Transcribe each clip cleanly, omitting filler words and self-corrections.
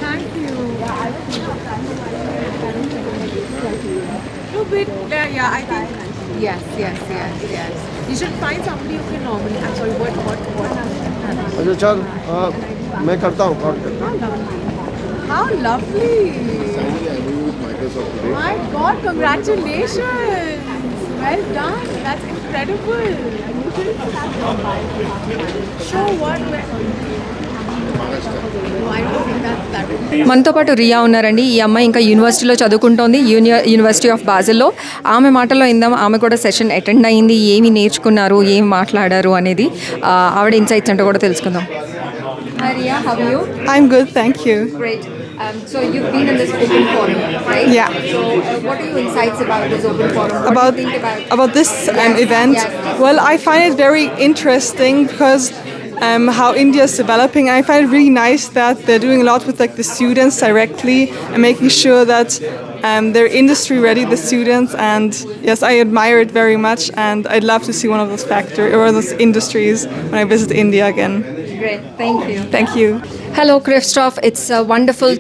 Thank you. No, but yeah, I think yes. You should find somebody who can normally. I'm sorry. What? अच्छा चल मैं करता हूँ call करता How lovely! My God, congratulations! Well done. That's incredible. Show what? No, I don't think that would be. మనతో పాటు రియా ఉన్నారండి. ఈ అమ్మాయి ఇంకా యూనివర్సిటీలో చదువుకుంటోంది, యూనివర్సిటీ ఆఫ్ బాజిల్లో. ఆమె మాటల్లో ఇందాం, ఆమె కూడా సెషన్ అటెండ్ అయ్యింది. ఏమి నేర్చుకున్నారు, ఏమి మాట్లాడారు అనేది ఆవిడ ఇన్సైట్స్ అంటే కూడా తెలుసుకుందాం. Hi Ria, how are you? I'm good, thank you. Great. So you've been in this open forum, right? Yeah. So what are your insights about this open forum? What do you think about this event? Yes. Well, I find it very interesting because how India is developing. I find it really nice that they're doing a lot with like the students directly and making sure that they're industry ready, the students. And yes, I admire it very much, and I'd love to see one of those factories or those industries when I visit India again. Great, thank you. Thank you. Hello, Christoph. It's wonderful.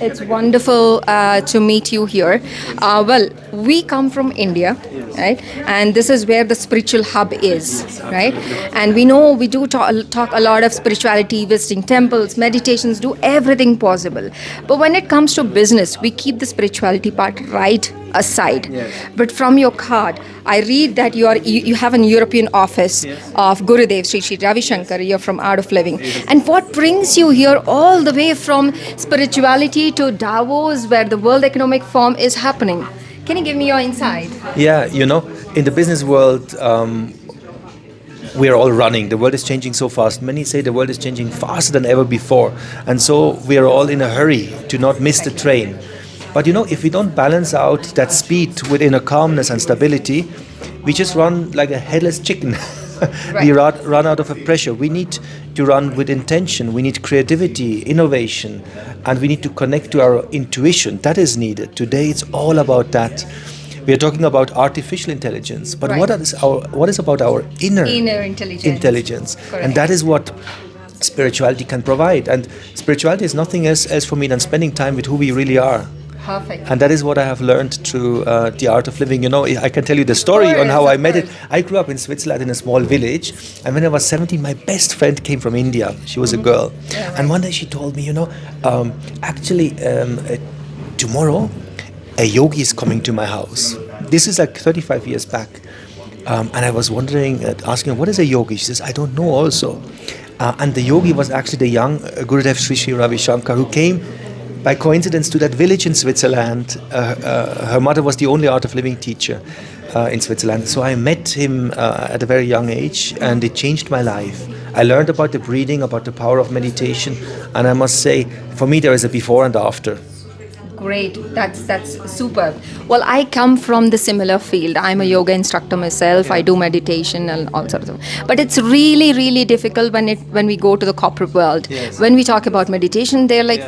It's wonderful to meet you here. Well, we come from India, right? And this is where the spiritual hub is, right? And we know we do talk a lot of spirituality, visiting temples, meditations, do everything possible. But when it comes to business, we keep the spirituality part right aside. Yes. But from your card, I read that you have an European office of Gurudev Sri Ravi Shankar. You're from Art of Living. And what brings you here all the way from spirituality to Davos, where the World Economic Forum is happening? Can you give me your insight? Yeah, you know, in the business world, we are all running. The world is changing so fast. Many say the world is changing faster than ever before. And so we are all in a hurry to not miss the train. But you know, if we don't balance out that speed with inner calmness and stability, we just run like a headless chicken. We run out of a pressure. We need to run with intention. We need creativity, innovation, and we need to connect to our intuition. That is needed. Today it's all about that. We are talking about artificial intelligence, but what is about our inner intelligence? Correct. And that is what spirituality can provide. And spirituality is nothing else for me than spending time with who we really are. Perfect. And that is what I have learned through the Art of Living. You know, I can tell you the story on how I met it. I grew up in Switzerland in a small village, and when I was 17, my best friend came from India. She was a girl. And one day she told me, you know, tomorrow a yogi is coming to my house. This is like 35 years back. And I was wondering, asking her, what is a yogi? She says, I don't know also. And the yogi was actually the young Gurudev Sri Ravi Shankar, who came by coincidence to that village in Switzerland. Her mother was the only Art of Living teacher in Switzerland. So I met him at a very young age, and it changed my life. I learned about the breathing, about the power of meditation, and I must say, for me there is a before and after. Great, that's super. Well, I come from the similar field. I'm a yoga instructor myself. I do meditation and all sorts of. But it's really, really difficult when we go to the corporate world. Yes. When we talk about meditation, they're like,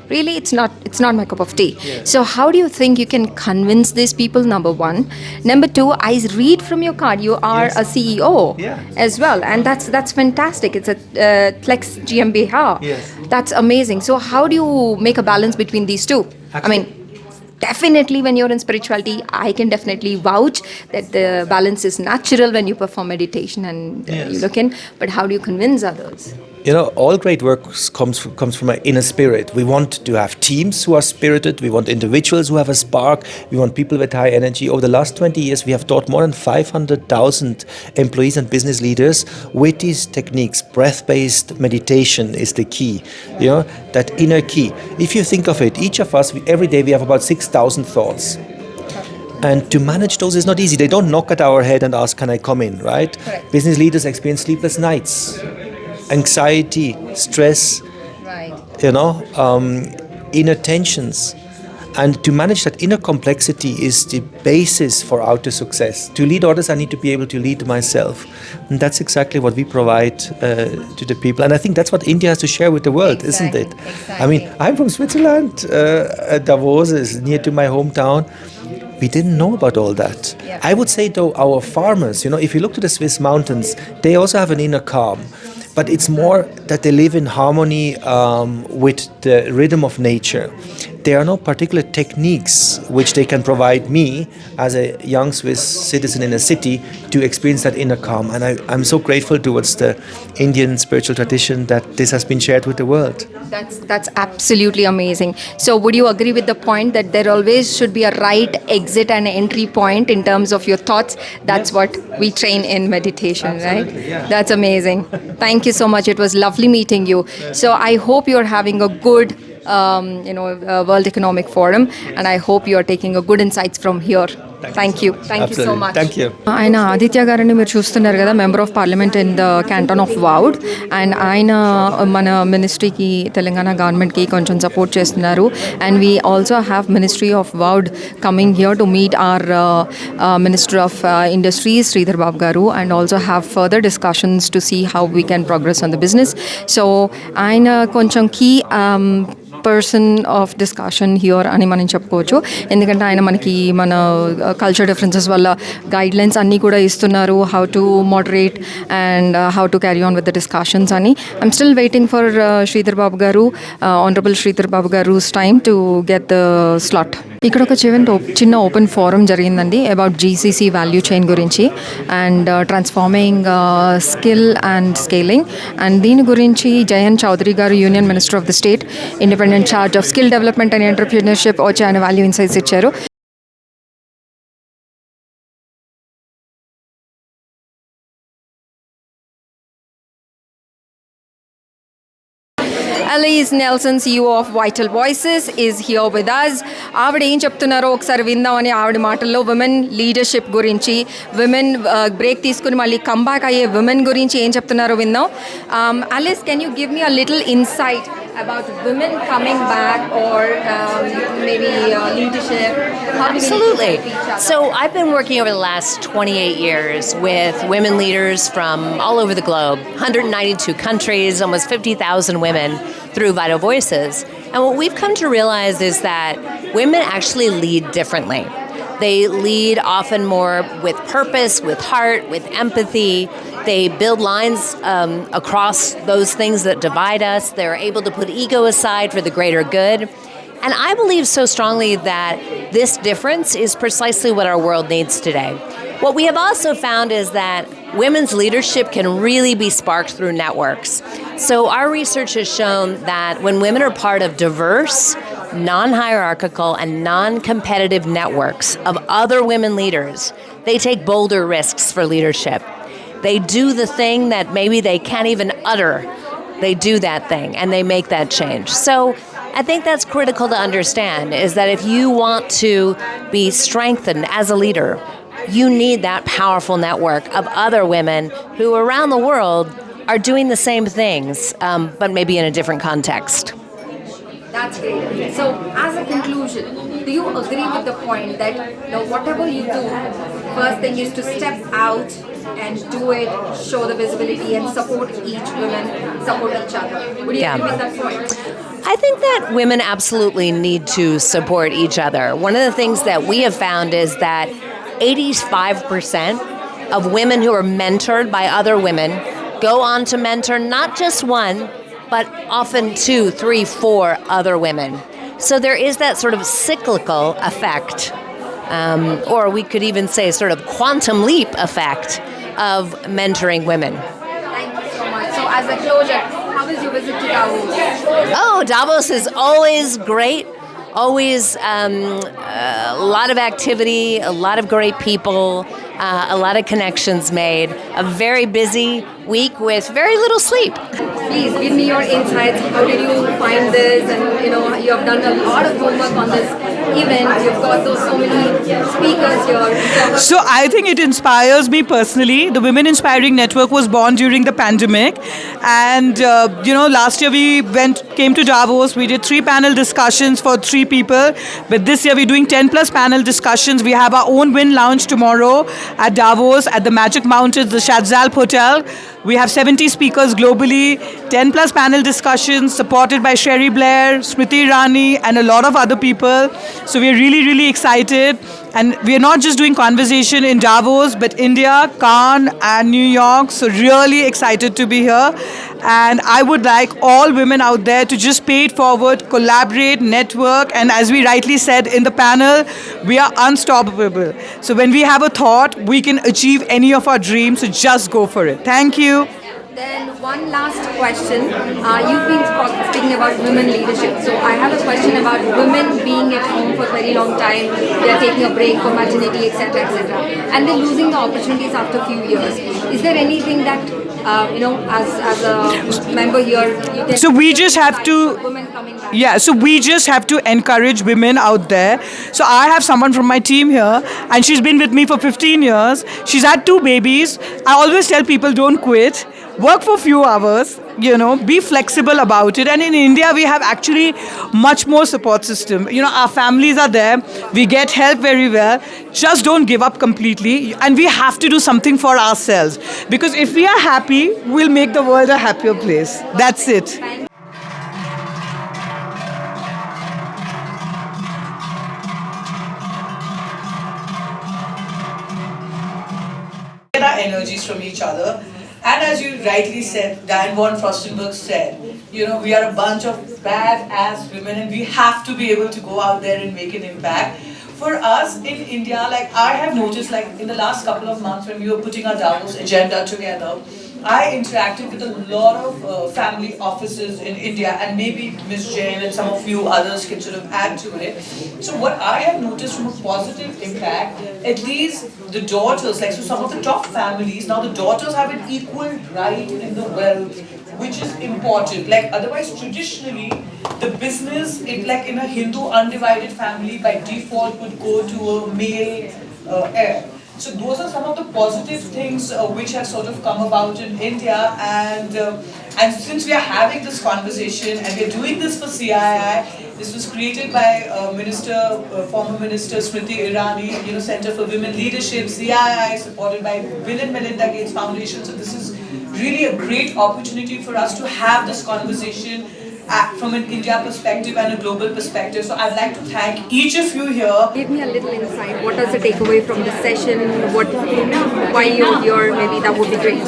really, it's not my cup of tea. Yes. So how do you think you can convince these people? Number one. Number two, I read from your card you are a CEO as well, and that's fantastic. It's a Flex GmbH. Yes. That's amazing. So how do you make a balance between these two? I mean, definitely when you're in spirituality, I can definitely vouch that the balance is natural when you perform meditation and you look in. But how do you convince others? You know, all great work comes from an inner spirit. We want to have teams who are spirited. We want individuals who have a spark. We want people with high energy. Over the last 20 years, we have taught more than 500,000 employees and business leaders with these techniques. Breath-based meditation is the key, you know, that inner key. If you think of it, each of us, every day we have about 6,000 thoughts. And to manage those is not easy. They don't knock at our head and ask, can I come in, right? Correct. Business leaders experience sleepless nights, anxiety, stress, Right. you know, inner tensions. And to manage that inner complexity is the basis for outer success. To lead others, I need to be able to lead myself. And that's exactly what we provide to the people. And I think that's what India has to share with the world, isn't it? Exactly. I mean, I'm from Switzerland. Davos is near to my hometown. we didn't know about all that. Yeah. I would say though, our farmers, if you look to the Swiss mountains, they also have an inner calm. But it's more that they live in harmony with the rhythm of nature. There are no particular techniques which they can provide me as a young Swiss citizen in a city to experience that inner calm. And I'm so grateful towards the Indian spiritual tradition that this has been shared with the world. That's absolutely amazing. So would you agree with the point that there always should be a right exit and entry point in terms of your thoughts? That's what we train in meditation, right? Yeah. That's amazing. Thank you so much. It was lovely meeting you. So I hope you're having a good World Economic Forum, and I hope you are taking a good insights from here. Thank you so much. Thank you. ఆయన ఆదిత్య గారిని మీరు చూస్తున్నారు కదా, member of parliament in the canton of Vaud, and ఆయన మన మినిస్ట్రీకి, తెలంగాణ గవర్నమెంట్కి కొంచెం సపోర్ట్ చేస్తున్నారు. And we also have ministry of Vaud coming here to meet our minister of industries Sridhar Babu garu, and also have further discussions to see how we can progress on the business. So ఆయన కొంచెం key person of discussion here అని మనం చెప్పుకోవచ్చు. ఎందుకంటే ఆయన మనకి మన culture differences వల్ల గైడ్ లైన్స్ అన్నీ కూడా ఇస్తున్నారు, how to moderate and how to carry on with the discussions అని. I'm still waiting for Sridhar Babu garu, honourable Sridhar Babu గారు's time to get the slot. ఇక్కడ ఒక చిన్న ఓపెన్ ఫోరం జరిగిందండి అబౌట్ జీసీసీ వాల్యూ చైన్ గురించి and transforming skill and scaling. And దీని గురించి Jayant Chaudhary garu, union minister of the state, independent charge of skill development and entrepreneurship, వచ్చి ఆయన వాల్యూ ఇన్సైట్స్ ఇచ్చారు. Alice Nelson, CEO of Vital Voices, is here with us. ఆవిడ ఏం చెప్తున్నారో ఒకసారి విందామని ఆవిడ మాటల్లో విమెన్ లీడర్షిప్ గురించి, విమెన్ బ్రేక్ తీసుకుని మళ్ళీ కంబ్యాక్ అయ్యే విమెన్ గురించి ఏం చెప్తున్నారో విందాం. Alice, can you give me a little insight about women coming back or maybe leadership? Absolutely. So I've been working over the last 28 years with women leaders from all over the globe, 192 countries, almost 50,000 women through Vital Voices. And what we've come to realize is that women actually lead differently. They lead often more with purpose, with heart, with empathy. They build lines across those things that divide us. They're able to put ego aside for the greater good. And I believe so strongly that this difference is precisely what our world needs today. What we have also found is that women's leadership can really be sparked through networks. So our research has shown that when women are part of diverse, non-hierarchical, and non-competitive networks of other women leaders, they take bolder risks for leadership. They do the thing that maybe they can't even utter. They do that thing and they make that change. So I think that's critical to understand, is that if you want to be strengthened as a leader, you need that powerful network of other women who around the world are doing the same things, but maybe in a different context. That's great. So as a conclusion, do you agree with the point that whatever you do, first thing is to step out and do it, show the visibility and support each woman, support each other? Would you agree with that point? I think that women absolutely need to support each other. One of the things that we have found is that 85% of women who are mentored by other women go on to mentor not just one, but often 2, 3, 4 other women. So there is that sort of cyclical effect, or we could even say sort of quantum leap effect of mentoring women. Thank you so much. So as a closure, how was your visit to Davos? Oh, Davos is always great. Always a lot of activity, a lot of great people, a lot of connections made. A very busy week with very little sleep. Please give me your insights. How did you find this? And you have done a lot of homework on this event. You've got so many speakers here. So I think it inspires me personally. The Women Inspiring Network was born during the pandemic, and last year we came to Davos. We did 3 panel discussions for 3 people, but this year we're doing 10 plus panel discussions. We have our own Win Lounge tomorrow at Davos at the Magic Mountains, the Shadzalp Hotel. We have 70 speakers globally, 10 plus panel discussions supported by Sherry Blair, Smriti Irani, and a lot of other people. So we're really, really excited. And we're not just doing conversation in Davos, but India, Cannes, and New York. So really excited to be here. And I would like all women out there to just pay it forward, collaborate, network. And as we rightly said in the panel, we are unstoppable. So when we have a thought, we can achieve any of our dreams. So just go for it. Thank you. Then one last question. You've been speaking about women leadership. So I have a question about women being at home for a very long time. They're taking a break for maternity, etc., etc., and they're losing the opportunities after a few years. Is there anything that as a member here, you can? So we just have to. Women coming back. Yeah, so we just have to encourage women out there. So I have someone from my team here, and she's been with me for 15 years. She's had 2 babies. I always tell people don't quit. Work for a few hours, be flexible about it. And in India, we have actually much more support system. Our families are there. We get help very well. Just don't give up completely. And we have to do something for ourselves. Because if we are happy, we'll make the world a happier place. That's it. Get our energies from each other. And as you rightly said, Diane von Furstenberg said, we are a bunch of badass women and we have to be able to go out there and make an impact. For us in India, I have noticed, in the last couple of months when we were putting our Davos agenda together, I interacted with a lot of family offices in India, and maybe Ms. Jain and some of you others can sort of add to it. So what I have noticed from a positive impact, at least the daughters, so some of the top families, now the daughters have an equal right in the wealth, which is important. Otherwise, traditionally, the business, in a Hindu undivided family, by default would go to a male heir. So those are some of the positive things which have sort of come about in India, and since we are having this conversation and we are doing this for CII, this was created by former Minister Smriti Irani, Center for Women Leadership, CII, supported by Bill and Melinda Gates Foundation. So this is really a great opportunity for us to have this conversation from an India perspective and a global perspective. So I'd like to thank each of you here. Give me a little insight. What does the takeaway from the session? Why you're here? Maybe that would be great.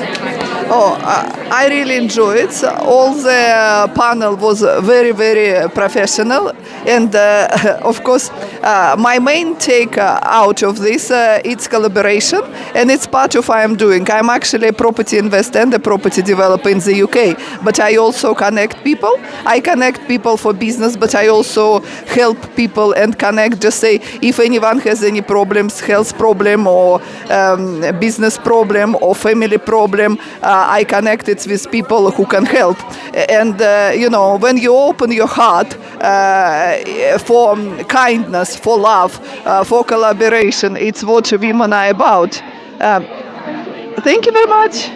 I really enjoyed it. All the panel was very, very professional. And of course, my main take out of this, it's collaboration. And it's part of what I'm doing. I'm actually a property investor and a property developer in the UK. But I also connect people. I connect people for business, but I also help people and connect. Just say, if anyone has any problems, health problem or business problem or family problem, I connect it with people who can help. And, when you open your heart for kindness, for love, for collaboration, it's what women are about. Thank you very much.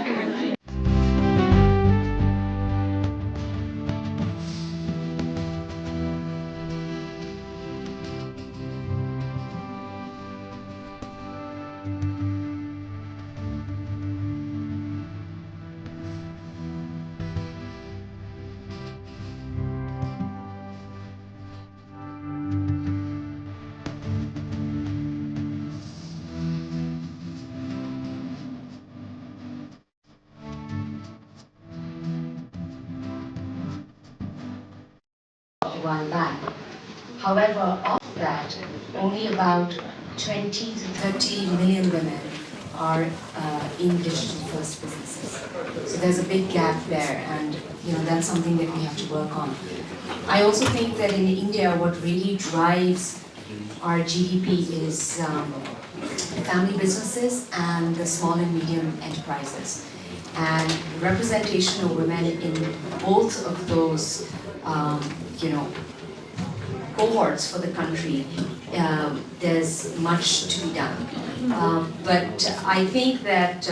A while back. However, of that, only about 20 to 30 million women are in digital first businesses. So there's a big gap there, and that's something that we have to work on. I also think that in India, what really drives our GDP is family businesses and the small and medium enterprises. And representation of women in both of those cohorts for the country, there's much to be done. But I think that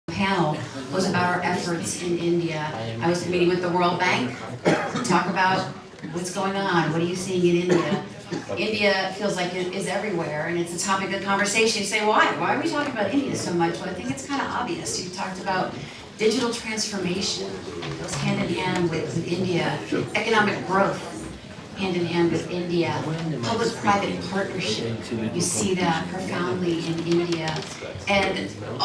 panel was about our efforts in India. I was meeting with the World Bank to talk about what's going on, what are you seeing in India? India feels like it is everywhere, and it's a topic of conversation. You say, why? Why are we talking about India so much? Well, I think it's kind of obvious. You talked about digital transformation, it goes hand in hand with India, economic growth. hand in hand with India. Public-private partnership, you see that profoundly in India. And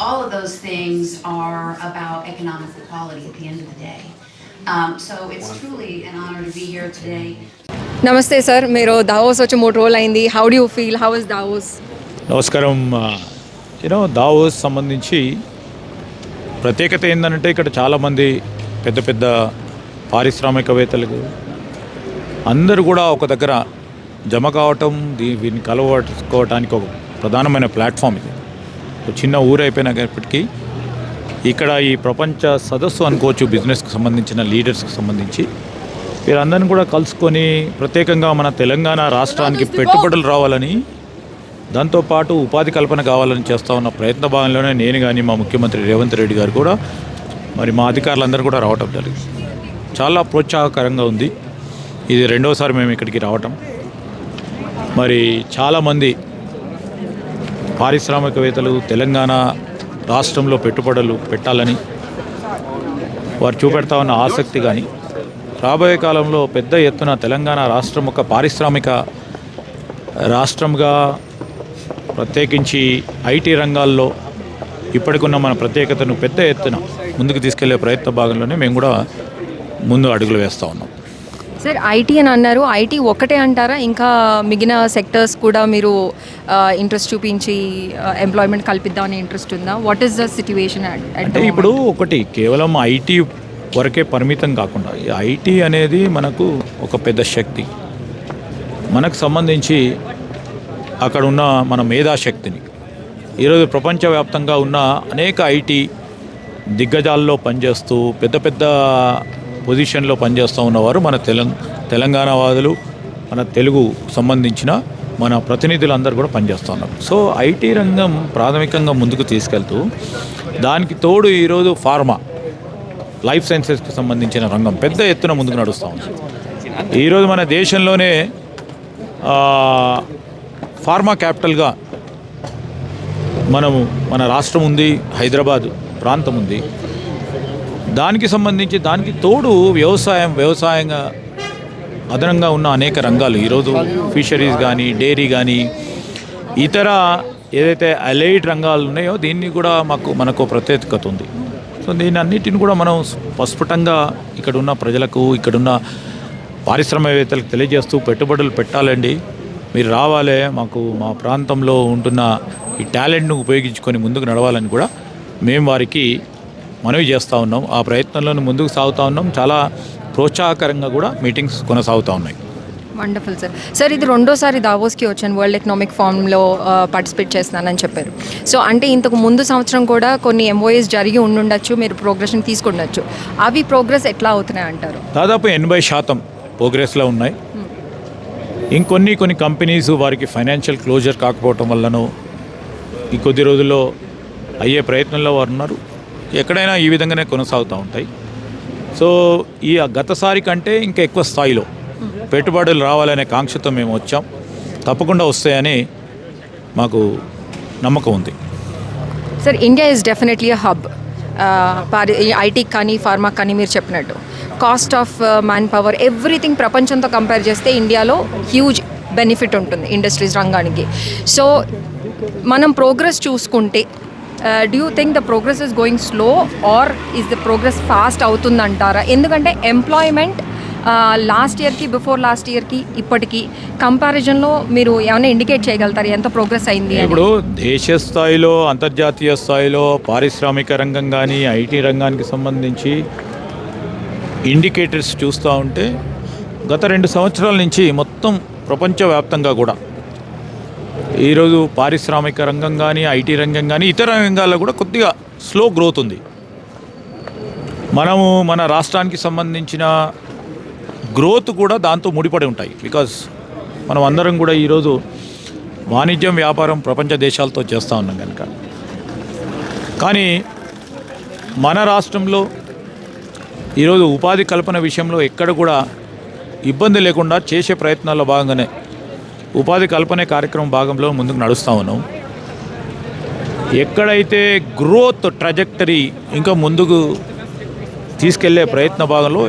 all of those things are about economic equality at the end of the day. So it's truly an honor to be here today. నమస్తే sir, మీరు Davos వచ్చి 3 రోజులు అయింది. How do you feel? How is Davos? నమస్కారం. Davos సంబంధించి ప్రత్యేకత ఏంటంటే ఇక్కడ చాలామంది పెద్ద పెద్ద పారిశ్రామికవేత్తలు అందరూ కూడా ఒక దగ్గర జమ కావటం, వీటిని కలవట్టుకోవటానికి ఒక ప్రధానమైన ప్లాట్ఫామ్ ఇది. చిన్న ఊరు అయిపోయినప్పటికీ ఇక్కడ ఈ ప్రపంచ సదస్సు అనుకోవచ్చు, బిజినెస్కి సంబంధించిన లీడర్స్కి సంబంధించి వీరందరినీ కూడా కలుసుకొని ప్రత్యేకంగా మన తెలంగాణ రాష్ట్రానికి పెట్టుబడులు రావాలని, దాంతోపాటు ఉపాధి కల్పన కావాలని చేస్తూ ఉన్న ప్రయత్న భాగంలోనే నేను కానీ మా ముఖ్యమంత్రి రేవంత్ రెడ్డి గారు కూడా మరి మా అధికారులందరూ కూడా రావటం జరిగింది. చాలా ప్రోత్సాహకరంగా ఉంది. ఇది 2వసారి మేము ఇక్కడికి రావటం. మరి చాలామంది పారిశ్రామికవేత్తలు తెలంగాణ రాష్ట్రంలో పెట్టుబడులు పెట్టాలని వారు చూపెడతా ఉన్న ఆసక్తి కానీ, రాబోయే కాలంలో పెద్ద ఎత్తున తెలంగాణ రాష్ట్రం ఒక పారిశ్రామిక రాష్ట్రంగా ప్రత్యేకించి ఐటీ రంగాల్లో ఇప్పటికున్న మన ప్రత్యేకతను పెద్ద ఎత్తున ముందుకు తీసుకెళ్లే ప్రయత్న భాగంలోనే మేము కూడా ముందు అడుగులు వేస్తూ ఉన్నాం. సార్, ఐటీ అని అన్నారు. ఐటీ ఒకటే అంటారా, ఇంకా మిగిలిన సెక్టర్స్ కూడా మీరు ఇంట్రెస్ట్ చూపించి ఎంప్లాయ్మెంట్ కల్పిద్దామని ఇంట్రెస్ట్ ఉందా? What is the situation? అంటే ఇప్పుడు ఒకటి కేవలం ఐటీ వరకే పరిమితం కాకుండా ఐటీ అనేది మనకు ఒక పెద్ద శక్తి. మనకు సంబంధించి అక్కడ ఉన్న మన మేధాశక్తిని ఈరోజు ప్రపంచవ్యాప్తంగా ఉన్న అనేక ఐటీ దిగ్గజాల్లో పనిచేస్తూ పెద్ద పెద్ద పొజిషన్లో పనిచేస్తూ ఉన్నవారు మన తెలంగాణ వాదులు, మన తెలుగు సంబంధించిన మన ప్రతినిధులందరూ కూడా పనిచేస్తూ ఉన్నారు. సో ఐటీ రంగం ప్రాథమికంగా ముందుకు తీసుకెళ్తూ దానికి తోడు ఈరోజు ఫార్మా, లైఫ్ సైన్సెస్కి సంబంధించిన రంగం పెద్ద ఎత్తున ముందుకు నడుస్తూ ఉంది. ఈరోజు మన దేశంలోనే ఫార్మా క్యాపిటల్గా మన రాష్ట్రం ఉంది, హైదరాబాద్ ప్రాంతం ఉంది. దానికి సంబంధించి దానికి తోడు వ్యవసాయంగా అదనంగా ఉన్న అనేక రంగాలు ఈరోజు ఫిషరీస్ కానీ, డైరీ కానీ, ఇతర ఏదైతే అలైడ్ రంగాలు ఉన్నాయో దీన్ని కూడా మనకు ప్రత్యేకత ఉంది. సో దీన్ని అన్నిటిని కూడా మనం స్ఫుటంగా ఇక్కడున్న ప్రజలకు, ఇక్కడున్న పారిశ్రామికవేత్తలకు తెలియజేస్తూ పెట్టుబడులు పెట్టాలండి, మీరు రావాలి, మా ప్రాంతంలో ఉంటున్న ఈ టాలెంట్ను ఉపయోగించుకొని ముందుకు నడవాలని కూడా మేము వారికి మనవి చేస్తూ ఉన్నాం. ఆ ప్రయత్నంలో ముందుకు సాగుతూ ఉన్నాం. చాలా ప్రోత్సాహకరంగా కూడా మీటింగ్స్ కొనసాగుతూ ఉన్నాయి. Wonderful sir. సార్, ఇది 2వసారి దావోస్కి వచ్చాను. వరల్డ్ ఎకనామిక్ ఫోరంలో పార్టిసిపేట్ చేస్తున్నానని చెప్పారు. సో అంటే ఇంతకు ముందు సంవత్సరం కూడా కొన్ని ఎంఓఎస్ జరిగి ఉండుండొచ్చు, మీరు ప్రోగ్రెషన్ తీసుకుండొచ్చు. అవి ప్రోగ్రెస్ ఎట్లా అవుతున్నాయి అంటారు? దాదాపు 80% ప్రోగ్రెస్లో ఉన్నాయి. కొన్ని కంపెనీస్ వారికి ఫైనాన్షియల్ క్లోజర్ కాకపోవటం వల్లనో ఈ కొద్ది రోజుల్లో అయ్యే ప్రయత్నంలో వారు ఉన్నారు. ఎక్కడైనా ఈ విధంగానే కొనసాగుతూ ఉంటాయి. సో ఈ గతసారి కంటే ఇంకా ఎక్కువ స్థాయిలో పెట్టుబడులు రావాలనే కాంక్షతో మేము వచ్చాం. తప్పకుండా వస్తాయని మాకు నమ్మకం ఉంది. Sir, India is definitely a hub. IT కానీ, ఫార్మా కానీ మీరు చెప్పినట్టు cost of manpower everything ప్రపంచంతో కంపేర్ చేస్తే ఇండియాలో హ్యూజ్ బెనిఫిట్ ఉంటుంది ఇండస్ట్రీస్ రంగానికి. సో మనం ప్రోగ్రెస్ చూసుకుంటే do you think the progress is going slow or is the progress fast అవుతుందంటారా? ఎందుకంటే ఎంప్లాయ్మెంట్ లాస్ట్ ఇయర్కి, బిఫోర్ లాస్ట్ ఇయర్కి ఇప్పటికీ కంపారిజన్లో మీరు ఏమైనా ఇండికేట్ చేయగలుగుతారు ఎంత ప్రోగ్రెస్ అయింది? ఇప్పుడు దేశ స్థాయిలో, అంతర్జాతీయ స్థాయిలో పారిశ్రామిక రంగం కానీ, ఐటీ రంగానికి సంబంధించి ఇండికేటర్స్ చూస్తూ ఉంటే గత 2 సంవత్సరాల నుంచి మొత్తం ప్రపంచవ్యాప్తంగా కూడా ఈరోజు పారిశ్రామిక రంగం కానీ, ఐటీ రంగం కానీ, ఇతర రంగాల్లో కూడా కొద్దిగా స్లో గ్రోత్ ఉంది. మన రాష్ట్రానికి సంబంధించిన గ్రోత్ కూడా దాంతో ముడిపడి ఉంటాయి. బికాజ్ మనం అందరం కూడా ఈరోజు వాణిజ్యం, వ్యాపారం ప్రపంచ దేశాలతో చేస్తూ ఉన్నాం కనుక. కానీ మన రాష్ట్రంలో ఈరోజు ఉపాధి కల్పన విషయంలో ఎక్కడ కూడా ఇబ్బంది లేకుండా చేసే ప్రయత్నాల్లో భాగంగానే ఉపాధి కల్పనే కార్యక్రమం భాగంలో ముందుకు నడుస్తూ ఉన్నాం. ఎక్కడైతే గ్రోత్ ట్రాజెక్టరీ ఇంకా ముందుకు తీసుకెళ్లే ప్రయత్న భాగంలో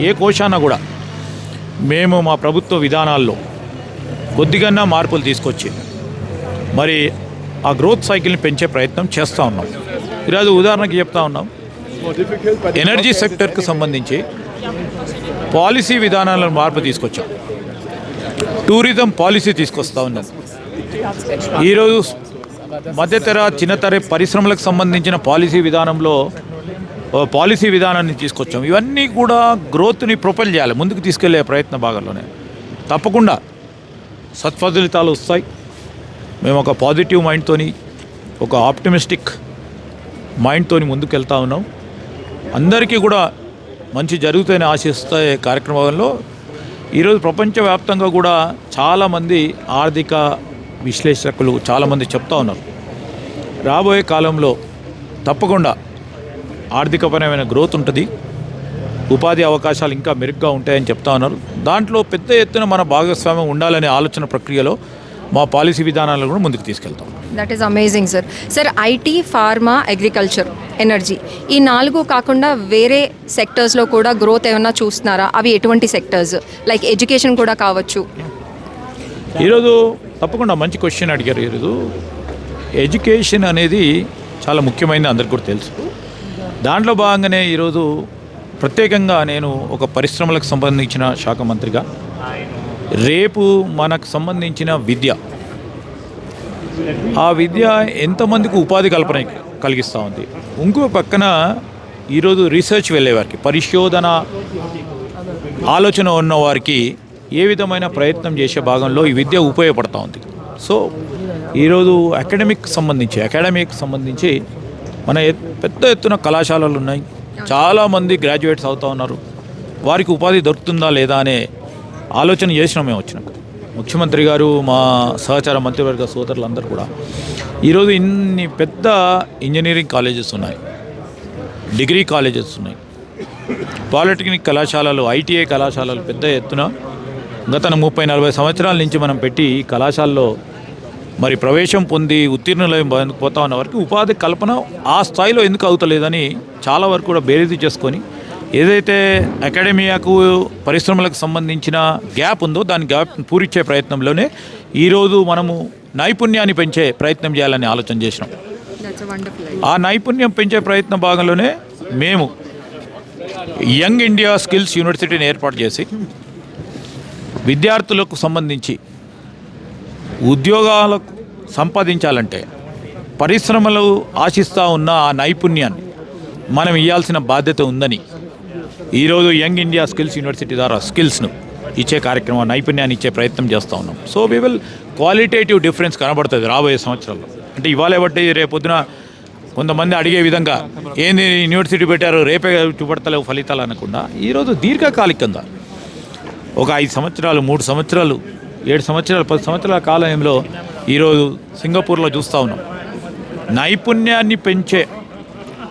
ఏ కోశాన కూడా మేము మా ప్రభుత్వ విధానాల్లో కొద్దిగా మార్పులు తీసుకొచ్చి మరి ఆ గ్రోత్ సైకిల్ని పెంచే ప్రయత్నం చేస్తూ ఉన్నాం. ఈరోజు ఉదాహరణకి చెప్తా ఉన్నాం, ఎనర్జీ సెక్టర్కి సంబంధించి పాలసీ విధానాలను మార్పు తీసుకొచ్చాం. టూరిజం పాలసీ తీసుకొస్తా ఉన్నాం. ఈరోజు మధ్యతర చిన్నతర పరిశ్రమలకు సంబంధించిన పాలసీ విధానాన్ని తీసుకొచ్చాం. ఇవన్నీ కూడా గ్రోత్ని ప్రొపైల్ చేయాలి, ముందుకు తీసుకెళ్లే ప్రయత్న భాగంలోనే తప్పకుండా సత్ఫలితాలు వస్తాయి. మేము ఒక పాజిటివ్ మైండ్తోని, ఒక ఆప్టిమిస్టిక్ మైండ్తోని ముందుకెళ్తా ఉన్నాం. అందరికీ కూడా మంచి జరుగుతాయని ఆశిస్తే కార్యక్రమంలో ఈరోజు ప్రపంచవ్యాప్తంగా కూడా చాలామంది ఆర్థిక విశ్లేషకులు చాలామంది చెప్తా ఉన్నారు, రాబోయే కాలంలో తప్పకుండా ఆర్థికపరమైన గ్రోత్ ఉంటుంది, ఉపాధి అవకాశాలు ఇంకా మెరుగ్గా ఉంటాయని చెప్తా ఉన్నారు. దాంట్లో పెద్ద ఎత్తున మన భాగస్వామ్యం ఉండాలనే ఆలోచన ప్రక్రియలో మా పాలసీ విధానాలను కూడా ముందుకు తీసుకెళ్తాం. That is amazing sir. Sir, IT, pharma, agriculture, energy ఈ 4 కాకుండా వేరే సెక్టర్స్లో కూడా గ్రోత్ ఏమన్నా చూస్తున్నారా? అవి ఎటువంటి సెక్టర్స్? లైక్ ఎడ్యుకేషన్ కూడా కావచ్చు. ఈరోజు తప్పకుండా మంచి క్వశ్చన్ అడిగారు. ఈరోజు ఎడ్యుకేషన్ అనేది చాలా ముఖ్యమైనది, అందరికీ కూడా తెలుసు. దాంట్లో భాగంగానే ఈరోజు ప్రత్యేకంగా నేను ఒక పరిశ్రమలకు సంబంధించిన శాఖ మంత్రిగా రేపు మనకు సంబంధించిన విద్య, ఆ విద్య ఎంతమందికి ఉపాధి కల్పన కలిగిస్తూ ఉంది. ఇంకో పక్కన ఈరోజు రీసెర్చ్ వెళ్ళేవారికి, పరిశోధన ఆలోచన ఉన్నవారికి ఏ విధమైన ప్రయత్నం చేసే భాగంలో ఈ విద్య ఉపయోగపడుతూ ఉంది. సో ఈరోజు అకాడమిక్ సంబంధించి మన పెద్ద ఎత్తున కళాశాలలు ఉన్నాయి, చాలామంది గ్రాడ్యుయేట్స్ అవుతూ ఉన్నారు. వారికి ఉపాధి దొరుకుతుందా లేదా అనే ఆలోచన చేసినాం మేము వచ్చినాక. ముఖ్యమంత్రి గారు, మా సహచార మంత్రివర్గ సోదరులందరూ కూడా ఈరోజు ఇన్ని పెద్ద ఇంజనీరింగ్ కాలేజెస్ ఉన్నాయి, డిగ్రీ కాలేజెస్ ఉన్నాయి, పాలిటెక్నిక్ కళాశాలలు, ఐటీఐ కళాశాలలు పెద్ద ఎత్తున గత 30-40 సంవత్సరాల నుంచి మనం పెట్టి ఈ కళాశాలలో మరి ప్రవేశం పొంది ఉత్తీర్ణులై పోతా ఉన్న వారికి ఉపాధి కల్పన ఆ స్థాయిలో ఎందుకు అవుతలేదని చాలా వరకు కూడా బేరీజు చేసుకొని ఏదైతే అకాడమియాకు పరిశ్రమలకు సంబంధించిన గ్యాప్ ఉందో దాని గ్యాప్ పూరించే ప్రయత్నంలోనే ఈరోజు మనము నైపుణ్యాన్ని పెంచే ప్రయత్నం చేయాలని ఆలోచన చేసినాం. ఆ నైపుణ్యం పెంచే ప్రయత్న భాగంలోనే మేము యంగ్ ఇండియా స్కిల్స్ యూనివర్సిటీని ఏర్పాటు చేసి విద్యార్థులకు సంబంధించి ఉద్యోగాలకు సంపాదించాలంటే పరిశ్రమలు ఆశిస్తూ ఉన్న ఆ నైపుణ్యాన్ని మనం ఇవ్వాల్సిన బాధ్యత ఉందని ఈరోజు యంగ్ ఇండియా స్కిల్స్ యూనివర్సిటీ ద్వారా స్కిల్స్ను ఇచ్చే కార్యక్రమం, నైపుణ్యాన్ని ఇచ్చే ప్రయత్నం చేస్తూ ఉన్నాం. So we will qualitative difference కనబడుతుంది రాబోయే సంవత్సరాల్లో. అంటే ఇవాళ బట్టి రేపొద్దున కొంతమంది అడిగే విధంగా ఏంది యూనివర్సిటీ పెట్టారు రేపే చూపడతలేవు ఫలితాలు అనకుండా ఈరోజు దీర్ఘకాలికంగా ఒక 5 సంవత్సరాలు, 3 సంవత్సరాలు, 7 సంవత్సరాలు, 10 సంవత్సరాల కాలంలో ఈరోజు సింగపూర్లో చూస్తూ ఉన్నాం. నైపుణ్యాన్ని పెంచే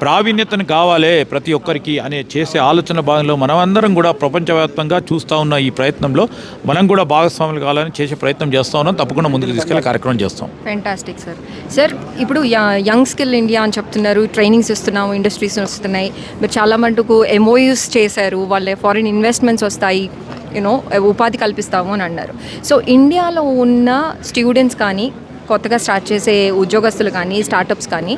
ప్రావీణ్యతను కావాలి ప్రతి ఒక్కరికి అనే చేసే ఆలోచన భాగంలో మనమందరం కూడా ప్రపంచవ్యాప్తంగా చూస్తూ ఉన్న ఈ ప్రయత్నంలో మనం కూడా భాగస్వాములు కావాలని చేసే ప్రయత్నం చేస్తూ ఉన్నాం. తప్పకుండా ముందుకు తీసుకెళ్లే కార్యక్రమం చేస్తాం. Fantastic sir. సార్, ఇప్పుడు యంగ్ స్కిల్ ఇండియా అని చెప్తున్నారు, ట్రైనింగ్స్ ఇస్తున్నాము, ఇండస్ట్రీస్ వస్తున్నాయి, మీరు చాలా మటుకు ఎంఓయూస్ చేశారు, వాళ్ళ ఫారిన్ ఇన్వెస్ట్మెంట్స్ వస్తాయి, ఉపాధి కల్పిస్తాము అని అన్నారు. సో ఇండియాలో ఉన్న స్టూడెంట్స్ కానీ, కొత్తగా స్టార్ట్ చేసే ఉద్యోగస్తులు కానీ, స్టార్టప్స్ కానీ,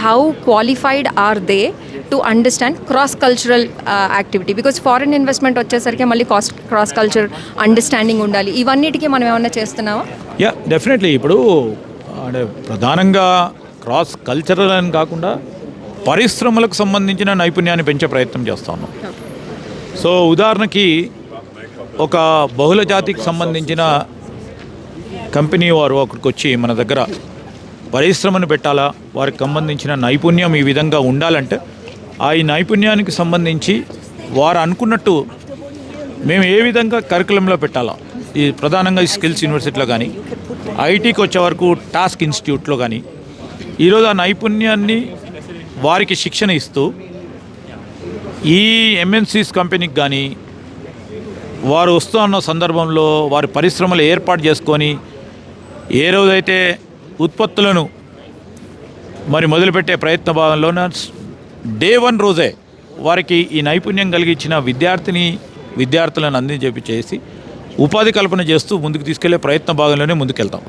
how qualified are they to understand cross cultural activity? Because foreign investment వచ్చేసరికి మళ్ళీ క్రాస్ కల్చర్ అండర్స్టాండింగ్ ఉండాలి. ఇవన్నిటికీ మనం ఏమన్నా చేస్తున్నావా? Yeah, definitely. ఇప్పుడు అంటే ప్రధానంగా క్రాస్ కల్చరల్ అని కాకుండా పరిశ్రమలకు సంబంధించిన నైపుణ్యాన్ని పెంచే ప్రయత్నం చేస్తూ ఉన్నాం. సో ఉదాహరణకి ఒక బహుళ జాతికి సంబంధించిన కంపెనీ వారు అక్కడికి వచ్చి మన దగ్గర పరిశ్రమను పెట్టాలా, వారికి సంబంధించిన నైపుణ్యం ఈ విధంగా ఉండాలంటే ఆ ఈ నైపుణ్యానికి సంబంధించి వారు అనుకున్నట్టు మేము ఏ విధంగా కరికులంలో పెట్టాలా, ఈ ప్రధానంగా ఈ స్కిల్స్ యూనివర్సిటీలో కానీ, ఐటీకి వచ్చే వరకు టాస్క్ ఇన్స్టిట్యూట్లో కానీ ఈరోజు ఆ నైపుణ్యాన్ని వారికి శిక్షణ ఇస్తూ ఈ ఎంఎన్సీస్ కంపెనీకి కానీ వారు వస్తూ ఉన్న సందర్భంలో వారి పరిశ్రమలు ఏర్పాటు చేసుకొని ఏ రోజైతే ఉత్పత్తులను మరి మొదలుపెట్టే ప్రయత్న భాగంలోన డే 1 రోజే వారికి ఈ నైపుణ్యం కలిగించిన విద్యార్థిని విద్యార్థులను అందించేపి చేసి ఉపాధి కల్పన చేస్తూ ముందుకు తీసుకెళ్లే ప్రయత్న భాగంలోనే ముందుకెళ్తాం.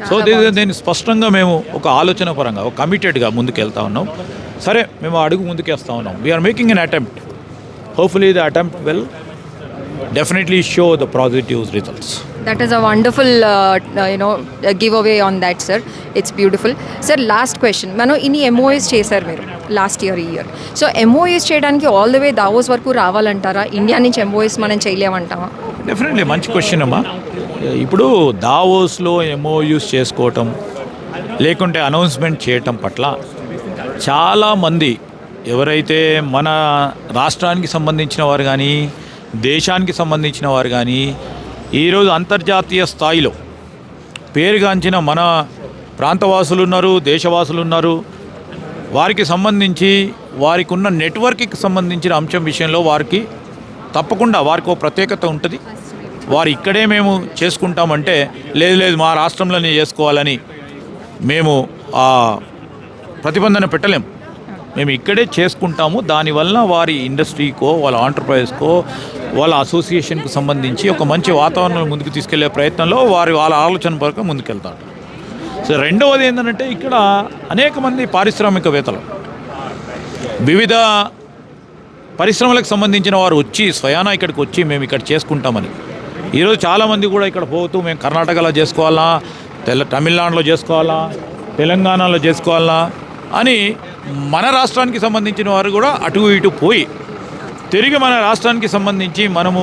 సో దీన్ని స్పష్టంగా మేము ఒక ఆలోచన పరంగా ఒక కమిటెడ్గా ముందుకెళ్తా ఉన్నాం. సరే మేము అడుగు ముందుకేస్తా ఉన్నాం. We're making an attempt. Hopefully the attempt will definitely show the positive results. That is a wonderful giveaway on that, sir. It's beautiful. Sir, last question. Mano inni MOAs చేశారు మీరు లాస్ట్ ఇయర్. సో MOAs చేయడానికి all the way Davos వరకు రావాలంటారా? India నుంచి MOAs మనం చేయలేమంటామా? Definitely మంచి question అమ్మా. ఇప్పుడు దావోస్లో MOUs చేసుకోవటం లేకుంటే అనౌన్స్మెంట్ చేయటం పట్ల చాలామంది ఎవరైతే మన రాష్ట్రానికి సంబంధించిన వారు కానీ దేశానికి సంబంధించిన వారు కానీ ఈరోజు అంతర్జాతీయ స్థాయిలో పేరుగాంచిన మన ప్రాంతవాసులు ఉన్నారు, దేశవాసులు ఉన్నారు. వారికి సంబంధించి వారికి ఉన్న నెట్వర్క్కి సంబంధించిన అంశం విషయంలో వారికి తప్పకుండా వారికి ఒక ప్రత్యేకత ఉంటుంది. వారు ఇక్కడే మేము చేసుకుంటామంటే లేదు మా రాష్ట్రంలోనే చేసుకోవాలని మేము ప్రతిబంధన పెట్టలేం. మేము ఇక్కడే చేసుకుంటాము. దానివల్ల వారి ఇండస్ట్రీకో వాళ్ళ ఆంటర్ప్రైజ్కో వాళ్ళ అసోసియేషన్కు సంబంధించి ఒక మంచి వాతావరణం ముందుకు తీసుకెళ్లే ప్రయత్నంలో వాళ్ళ ఆలోచన వరకు ముందుకెళ్తారు. సో రెండవది ఏంటంటే ఇక్కడ అనేక మంది పారిశ్రామికవేత్తలు వివిధ పరిశ్రమలకు సంబంధించిన వారు వచ్చి స్వయానా ఇక్కడికి వచ్చి మేము ఇక్కడ చేసుకుంటామని ఈరోజు చాలామంది కూడా ఇక్కడ పోతూ మేము కర్ణాటకలో చేసుకోవాలా, తమిళనాడులో చేసుకోవాలా, తెలంగాణలో చేసుకోవాలా అని మన రాష్ట్రానికి సంబంధించిన వారు కూడా అటు ఇటు పోయి తిరిగి మన రాష్ట్రానికి సంబంధించి మనము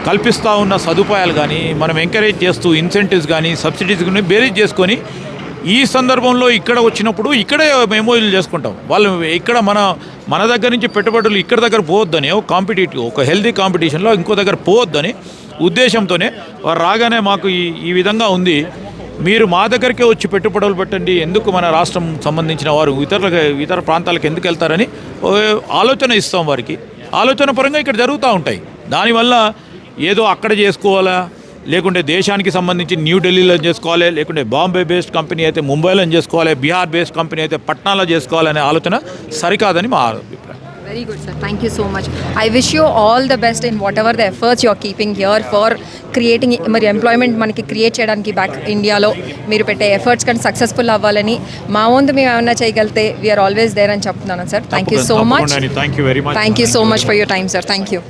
కల్పిస్తూ ఉన్న సదుపాయాలు కానీ మనం ఎంకరేజ్ చేస్తూ ఇన్సెంటివ్స్ కానీ సబ్సిడీస్ కానీ బేరీజ్ చేసుకొని ఈ సందర్భంలో ఇక్కడ వచ్చినప్పుడు ఇక్కడే మెమోరీలు చేసుకుంటాం. వాళ్ళు ఇక్కడ మన దగ్గర నుంచి పెట్టుబడులు ఇక్కడ దగ్గర పోవద్దని ఒక హెల్తీ కాంపిటీషన్లో ఇంకో దగ్గర పోవద్దని ఉద్దేశంతోనే వారు రాగానే మాకు ఈ విధంగా ఉంది, మీరు మా దగ్గరికే వచ్చి పెట్టుబడులు పెట్టండి, ఎందుకు మన రాష్ట్రం సంబంధించిన వారు ఇతర ప్రాంతాలకు ఎందుకు వెళ్తారని ఆలోచన ఇస్తాం వారికి. ఆలోచన పరంగా ఇక్కడ జరుగుతూ ఉంటాయి. దానివల్ల ఏదో అక్కడ చేసుకోవాలా, లేకుంటే దేశానికి సంబంధించి న్యూఢిల్లీలో చేసుకోవాలి, లేకుంటే బాంబే బేస్డ్ కంపెనీ అయితే ముంబైలో చేసుకోవాలి, బీహార్ బేస్డ్ కంపెనీ అయితే పట్నాలో చేసుకోవాలనే ఆలోచన సరికాదని మా అభిప్రాయం. Very good, sir. Thank you so much. I wish you all the best in whatever the efforts you are keeping here for creating మరి ఎంప్లాయ్మెంట్ మనకి క్రియేట్ చేయడానికి బ్యాక్ ఇండియాలో మీరు పెట్టే ఎఫర్ట్స్ కానీ సక్సెస్ఫుల్ అవ్వాలని మా వంతు మేము ఏమైనా చేయగలిగితే వీఆర్ ఆల్వేస్ దేర్ అని చెప్తున్నాను sir. Thank you so much. Thank you very much. Thank you so much for your time sir. Thank you.